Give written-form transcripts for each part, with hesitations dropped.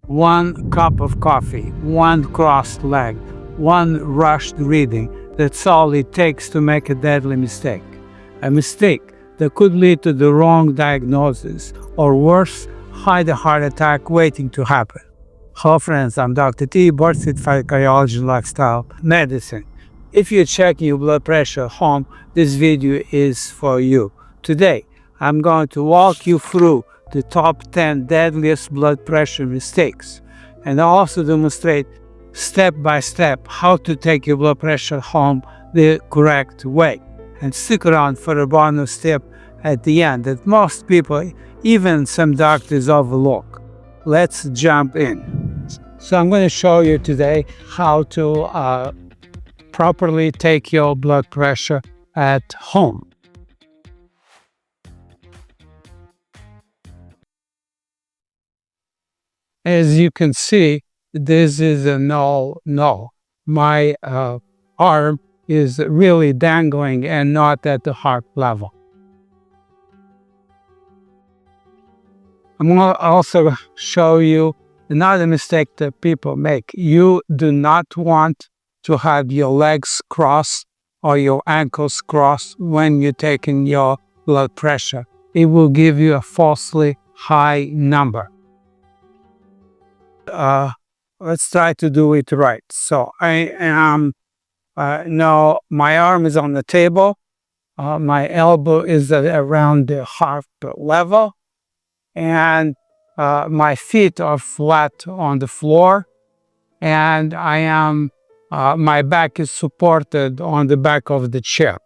One cup of coffee, one crossed leg, one rushed reading. That's all it takes to make a deadly mistake. A mistake that could lead to the wrong diagnosis, or worse, hide a heart attack waiting to happen. Hello friends, I'm Dr. T, board certified cardiology and lifestyle medicine. If you're checking your blood pressure at home, this video is for you. Today, I'm going to walk you through the top 10 deadliest blood pressure mistakes, and I'll also demonstrate step by step how to take your blood pressure home the correct way. And stick around for a bonus tip at the end that most people, even some doctors, overlook. Let's jump in. So I'm going to show you today how to properly take your blood pressure at home. As you can see, this is a no. My arm is really dangling and not at the heart level. I'm going to also show you another mistake that people make. You do not want to have your legs crossed or your ankles crossed when you're taking your blood pressure. It will give you a falsely high number. Let's try to do it right. So I am, now my arm is on the table. My elbow is around the heart level. And my feet are flat on the floor. And I am, my back is supported on the back of the chair.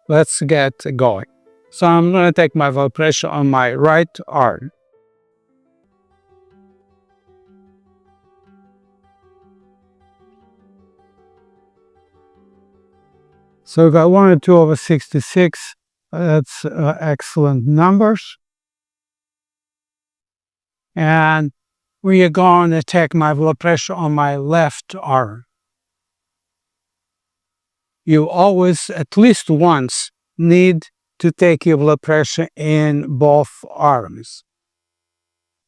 Let's get going. So I'm going to take my blood pressure on my right arm. So we got 102/66. That's excellent numbers. And we are going to take my blood pressure on my left arm. You always, at least once, need to take your blood pressure in both arms.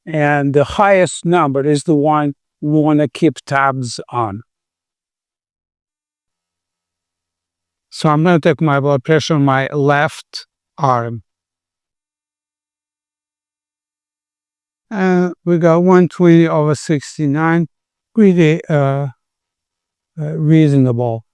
And the highest number is the one we want to keep tabs on. So I'm going to take my blood pressure on my left arm. We got 120/69, pretty reasonable.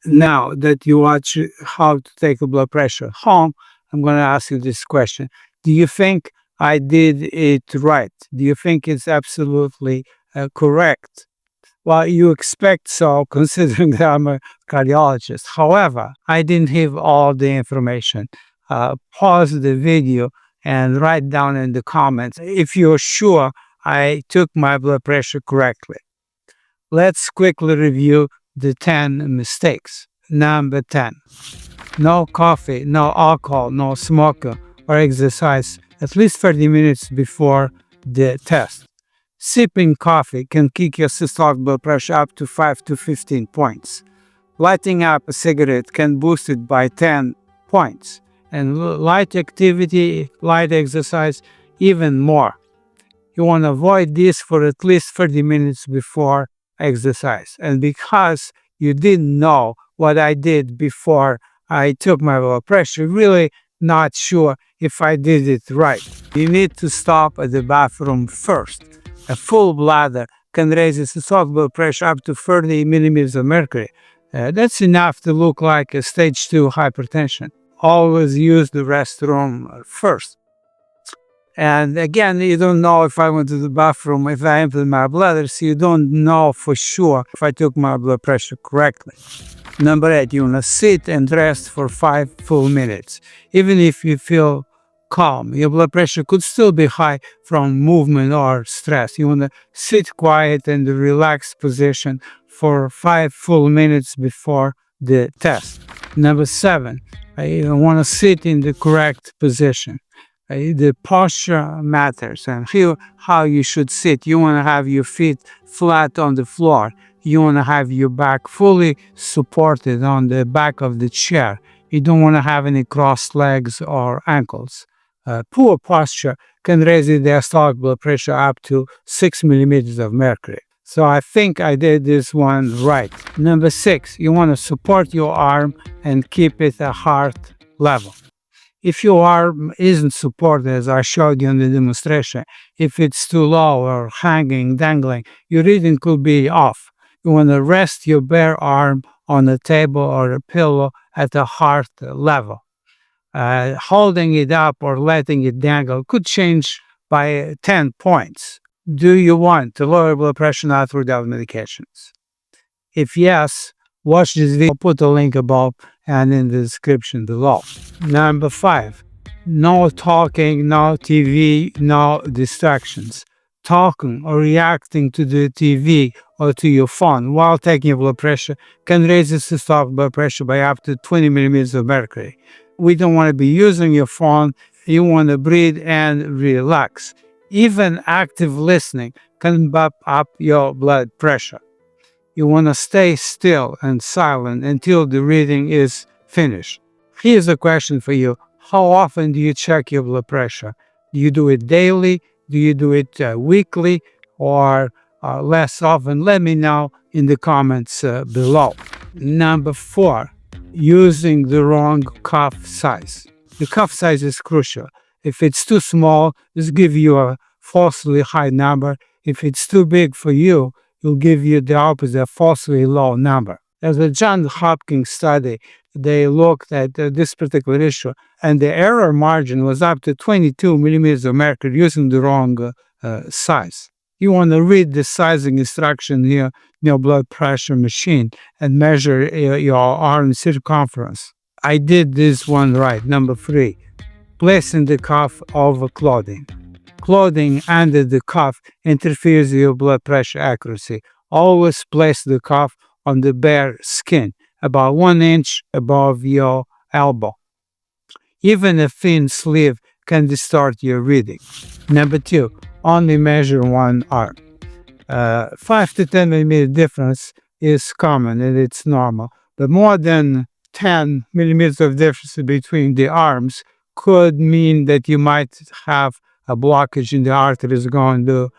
Now that you watch how to take a blood pressure home, I'm going to ask you this question. Do you think I did it right? Do you think it's absolutely correct? Well, you expect so, considering that I'm a cardiologist. However, I didn't have all the information. Pause the video and write down in the comments if you're sure I took my blood pressure correctly. Let's quickly review the 10 mistakes. Number 10, no coffee, no alcohol, no smoking or exercise at least 30 minutes before the test. Sipping coffee can kick your systolic blood pressure up to 5 to 15 points. Lighting up a cigarette can boost it by 10 points. And light activity, light exercise, even more. You want to avoid this for at least 30 minutes before exercise. And because you didn't know what I did before I took my blood pressure, really not sure if I did it right. You need to stop at the bathroom first. A full bladder can raise the systolic blood pressure up to 30 millimeters of mercury. That's enough to look like a stage 2 hypertension. Always use the restroom first. And again, you don't know if I went to the bathroom, if I emptied my bladder, so you don't know for sure if I took my blood pressure correctly. Number 8, you want to sit and rest for 5 full minutes. Even if you feel calm, your blood pressure could still be high from movement or stress. You want to sit quiet in the relaxed position for 5 full minutes before the test. Number 7, you want to sit in the correct position. The posture matters, and here how you should sit. You want to have your feet flat on the floor. You want to have your back fully supported on the back of the chair. You don't want to have any crossed legs or ankles. Poor posture can raise the diastolic blood pressure up to 6 millimeters of mercury. So I think I did this one right. Number 6, you want to support your arm and keep it at heart level. If your arm isn't supported, as I showed you in the demonstration, if it's too low or hanging, dangling, your reading could be off. You want to rest your bare arm on a table or a pillow at the heart level. Holding it up or letting it dangle could change by 10 points. Do you want to lower blood pressure not without medications? If yes, watch this video. I'll put the link above and in the description below. Number 5, no talking, no TV, no distractions. Talking or reacting to the TV or to your phone while taking your blood pressure can raise the systolic blood pressure by up to 20 millimeters of mercury. We don't want to be using your phone. You want to breathe and relax. Even active listening can bump up your blood pressure. You want to stay still and silent until the reading is finished. Here's a question for you. How often do you check your blood pressure? Do you do it daily? Do you do it weekly or less often? Let me know in the comments below. Number 4, using the wrong cuff size. The cuff size is crucial. If it's too small, just give you a falsely high number. If it's too big for you, will give you the opposite, falsely low number. As a Johns Hopkins study, they looked at this particular issue, and the error margin was up to 22 millimeters of mercury using the wrong size. You want to read the sizing instruction here in your blood pressure machine and measure your arm circumference. I did this one right. Number 3, placing the cuff over clothing. Clothing under the cuff interferes with your blood pressure accuracy. Always place the cuff on the bare skin, about 1 inch above your elbow. Even a thin sleeve can distort your reading. Number 2, only measure one arm. 5 to 10 millimeter difference is common and it's normal, but more than 10 millimeters of difference between the arms could mean that you might have a blockage in the arteries going to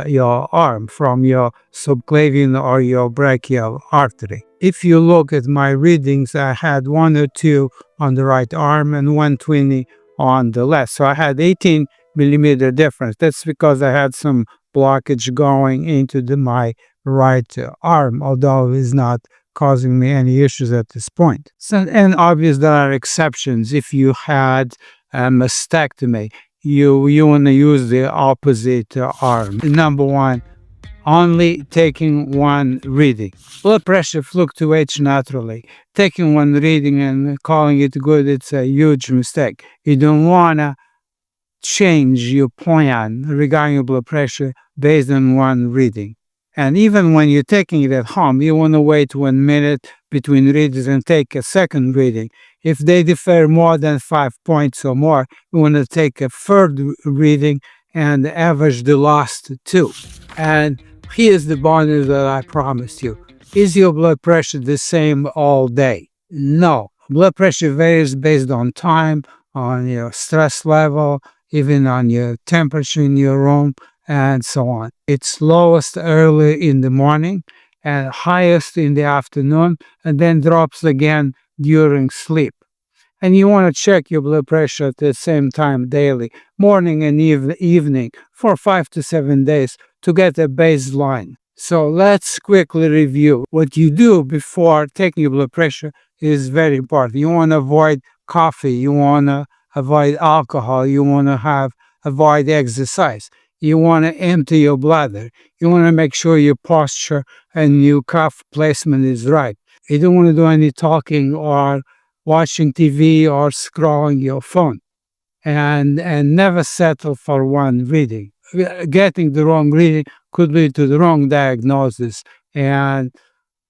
your arm from your subclavian or your brachial artery. If you look at my readings, I had 1 or 2 on the right arm and 120 on the left. So I had 18 millimeter difference. That's because I had some blockage going into my right arm, although it's not causing me any issues at this point. So, and obviously there are exceptions. If you had a mastectomy, you want to use the opposite arm. Number 1, only taking one reading. Blood pressure fluctuates naturally. Taking one reading and calling it good, it's a huge mistake. You don't want to change your plan regarding your blood pressure based on one reading. And even when you're taking it at home, you want to wait 1 minute between readings and take a second reading. If they differ more than 5 points or more, you want to take a third reading and average the last 2. And here's the bonus that I promised you. Is your blood pressure the same all day? No. Blood pressure varies based on time, on your stress level, even on your temperature in your room, and so on. It's lowest early in the morning and highest in the afternoon, and then drops again during sleep. And you want to check your blood pressure at the same time daily, morning and evening, for 5 to 7 days to get a baseline. So let's quickly review. What you do before taking your blood pressure is very important. You want to avoid coffee, you want to avoid alcohol, you want to avoid exercise. You want to empty your bladder. You want to make sure your posture and your cuff placement is right. You don't want to do any talking or watching TV or scrolling your phone. And never settle for one reading. Getting the wrong reading could lead to the wrong diagnosis. And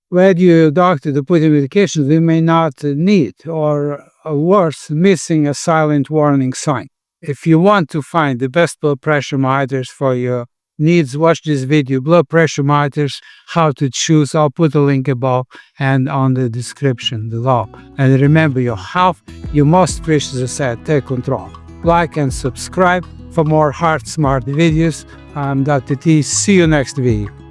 where your doctor to put in medications they may not need, or worse, missing a silent warning sign. If you want to find the best blood pressure monitors for your needs, watch this video, blood pressure monitors, how to choose. I'll put a link above and on the description below. And remember, your health, your most precious asset, take control. like and subscribe for more heart smart videos. I'm Dr. T. See you next video.